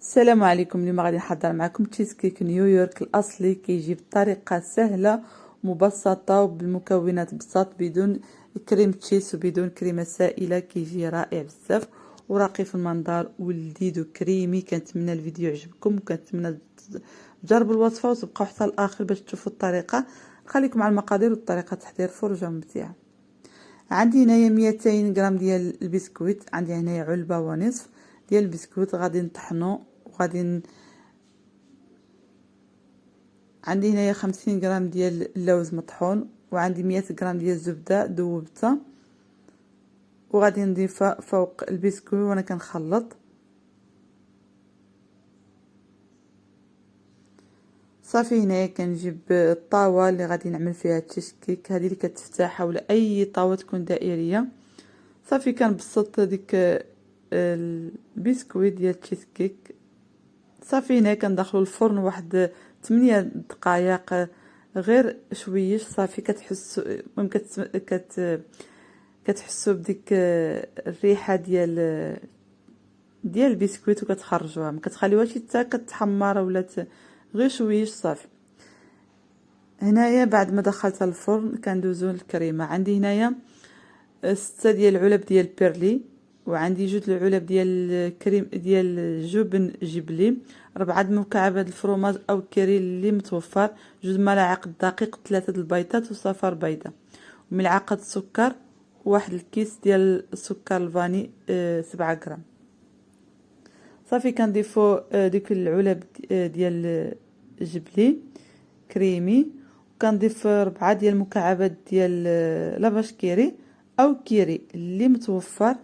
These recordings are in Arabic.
السلام عليكم. اليوم غادي نحضر معكم تشيز كيك نيويورك الاصلي، كيجي بطريقه سهله مبسطه وبالمكونات بساط، بدون كريم تشيز وبدون كريمه سائله. كيجي رائع بزاف وراقي في المنظر ولذيذ وكريمي. كنتمنى الفيديو يعجبكم وكنتمنى تجربوا الوصفه وتبقاو حتى الاخر باش تشوفوا الطريقه. خليكم على المقادير والطريقه تحضير فرجه ممتعه. عندي هنايا 200 غرام ديال البسكويت، عندي هنايا علبه ونصف ديال البسكويت غادي نطحنو، وغادي عندي هنايا 50 غرام ديال اللوز مطحون، وعندي 100 غرام ديال الزبده ذوبتها وغادي نضيفها فوق البسكويت وانا كنخلط. صافي هنايا كنجيب الطاوه اللي غادي نعمل فيها التشيز كيك، هذه اللي كتفتح ولا اي طاوه تكون دائريه. صافي كنبسط ديك البسكويت ديال التشيز كيك. صافي هنا كندخلو الفرن واحد 8 دقائق غير شويش. صافي كتحسوا ممكن كتحسوا بديك الريحه ديال البسكويت وكتخرجوها، ما كتخليوهاش حتى كتحمر ولا غير شويش. صافي هنايا بعد ما دخلتها الفرن كندوزو للكريمه. عندي هنايا 6 ديال العلب ديال بيرلي، وعندي 2 العلب ديال الكريم ديال الجبن جبلي، 4 مكعبات الفرماج او الكيري اللي متوفر، 2 ملاعق الدقيق، 3 البيضات وصفار بيضه، وملعقه السكر، واحد الكيس ديال السكر الفاني 7 غرام. صافي كنضيفو ديك العلب ديال الجبلي كريمي، وكنضيف 4 ديال المكعبات ديال لافاش كيري او كيري اللي متوفر.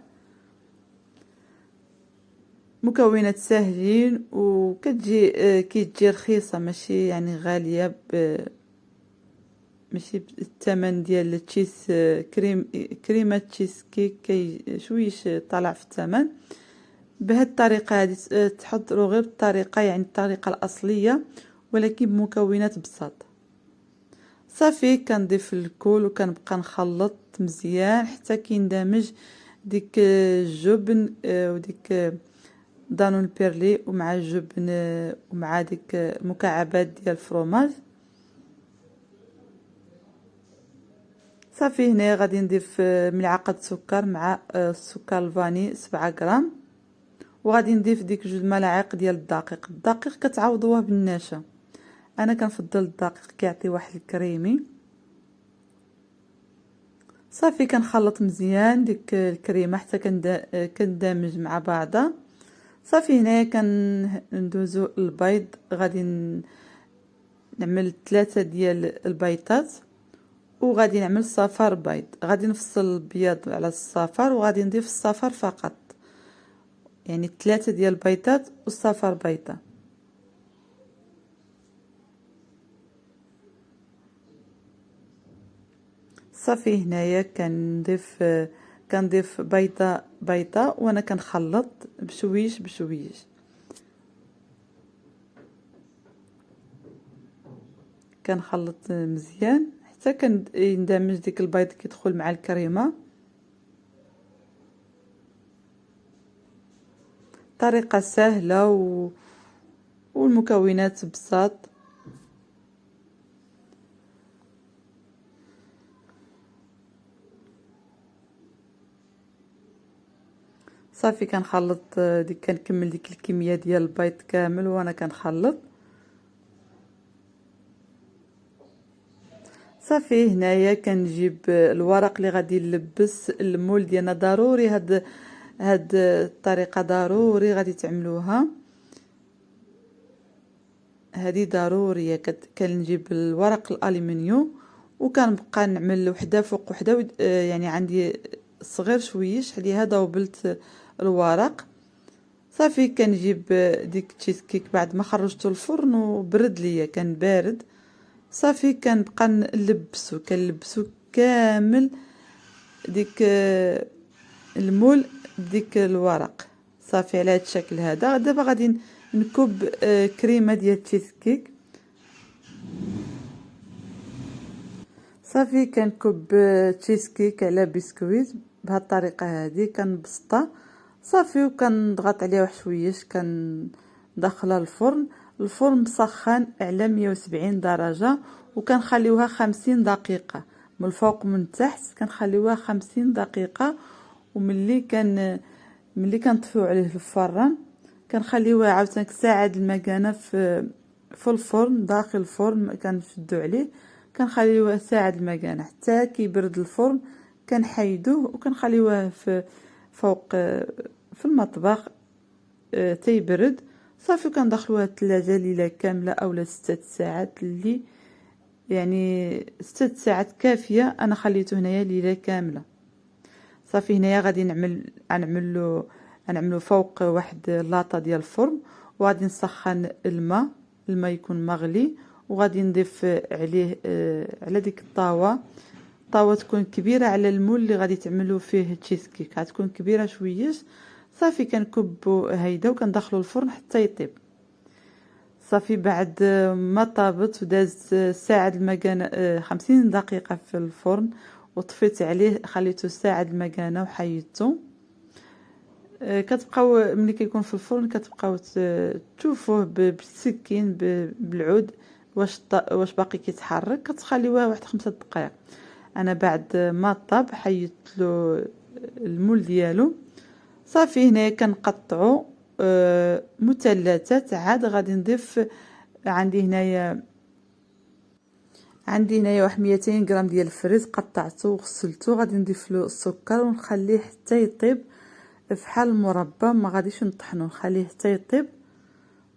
مكونات ساهلين وكتجي كيتجي رخيصه، ماشي يعني غاليه ماشي بالثمن ديال التشيز كريمه تشيز كيك شويش طالع في الثمن. بهذه الطريقه هذه تحضروا غير بالطريقه، يعني الطريقه الاصليه ولكن بمكونات بساط. صافي كنضيف الكل وكنبقى نخلط مزيان حتى كيندمج ديك الجبن وديك دانون بيرلي ومع الجبن ومع ديك مكعبات ديال الفرماج. صافي هنا غادي نضيف ملعقه سكر مع السكر الفاني 7 غرام، وغادي نضيف ديك 2 ملاعق ديال الدقيق كتعوضوه بالنشا. انا كنفضل الدقيق كيعطي واحد الكريمي. صافي كنخلط مزيان ديك الكريمه حتى كندمج مع بعضها. صافي هنايا كندوزو البيض، غادي نعمل 3 ديال البيضات وغادي نعمل صفار بيض. غادي نفصل البياض على الصفار وغادي نضيف الصفار فقط، يعني 3 ديال البيضات والصفار بيضه. صافي هنايا كنضيف بيضه وانا كنخلط بشويش بشويش. كنخلط مزيان حتى كيندمج ديك البيض كيدخل مع الكريمه. طريقه سهله والمكونات بساط. صافي كنخلط كنكمل ديك الكميه ديال البيض كامل وانا كنخلط. صافي هنايا كنجيب الورق اللي غادي نلبس المول ديالنا. ضروري هاد الطريقه ضروري غادي تعملوها، هذه ضروريه. كنجيب الورق الالومنيوم وكنبقى نعمل وحده فوق وحده، يعني عندي صغير شويش عليها دوبلت الورق. صافي كنجيب ديك التشيز كيك بعد ما خرجته الفرن وبرد ليا، كان بارد. صافي كنبقى كنلبسو كامل ديك المول بديك الورق. صافي على هذا الشكل هذا. دابا غادي نكب كريمه ديال التشيز كيك. صافي كنكب تشيز كيك على بسكويت بهذه الطريقه هذه، كنبسطها. صافي وكنضغط عليها واحد شويش، داخله الفرن. الفرن مسخن على 170 درجه، وكنخليوها 50 دقيقه من الفوق ومن التحت، كنخليوها 50 دقيقه. ملي كنطفيو عليه الفران كنخليوها عاوتاني ساعه المكانه في الفرن، داخل الفرن كنشدو عليه، كنخليوه ساعه المكانه حتى كيبرد الفرن، كنحيدوه وكنخليوه فوق في المطبخ تيبرد صافي. كندخلوها الثلاجه ليله كامله اولا 6 ساعات، اللي يعني 6 ساعات كافيه. انا خليته هنايا ليله كامله صافي. هنايا غادي نعملو فوق واحد لاطه ديال الفرن، وغادي نسخن الماء يكون مغلي، وغادي نضيف عليه على ديك الطاوه تكون كبيره على المول اللي غادي تعملوا فيه تشيز كيك، غتكون كبيره شويش صافي. كنكبو هيدا وكندخلو الفرن حتى يطيب صافي. بعد ما طابت ودازت ساعه المكانه 50 دقيقه في الفرن، وطفيت عليه خليته ساعه المكانه وحيدته. كتبقاو ملي كيكون في الفرن كتبقاو تشوفوه بالسكين بالعود واش باقي كيتحرك، كتخليوه واحد 5 دقائق. انا بعد ما طاب حيدت له المول ديالو صافي. هنايا كنقطعو مثلثات. عاد غادي نضيف عندي هنايا واحد 200 غرام ديال الفريز قطعته وغسلته، غادي نضيف له السكر ونخليه حتى يطيب فحال المربى، ما غاديش نطحنو، نخليه حتى يطيب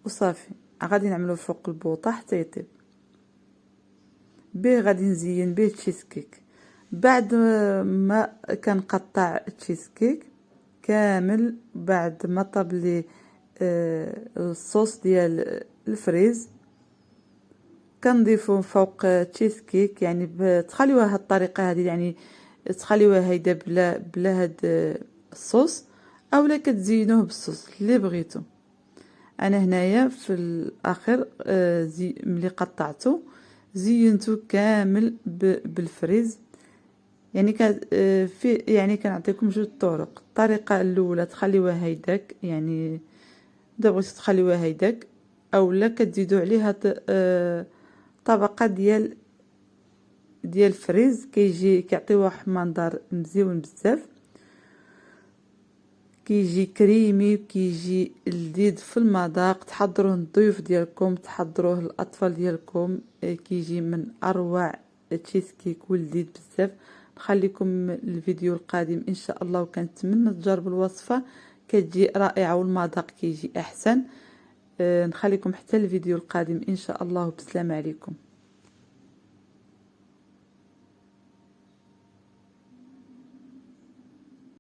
وصافي. غادي نعملو فوق البوطه حتى يطيب به. غادي نزين به تشيز كيك. بعد ما كنقطع التشيز كيك كامل، بعد ما طاب لي الصوص ديال الفريز كنضيفو فوق تشيز كيك. يعني تخليوها هاد الطريقه هذه، يعني تخليوها هيدا بلا هاد الصوص، اولا كتزينوه بالصوص اللي بغيتو. انا هنايا في الاخر ملي قطعته زينته كامل بالفريز. يعني كنعطيكم جوج طرق. الطريقه الاولى تخليوها هيداك، يعني اذا بغيتو تخليوها هيداك، اولا كتزيدوا عليها طبقه ديال الفريز، كيعطي واحد المنظر مزيون بزاف، كيجي كريمي وكيجي لذيذ في المذاق. تحضروه الضيوف ديالكم، تحضروه الاطفال ديالكم، كيجي من اروع تشيز كيك ولذيذ بزاف. نخليكم الفيديو القادم ان شاء الله، وكنتمنى تجربوا الوصفه، كتجي رائعه والمذاق كيجي احسن. نخليكم حتى الفيديو القادم ان شاء الله، وبسلام عليكم.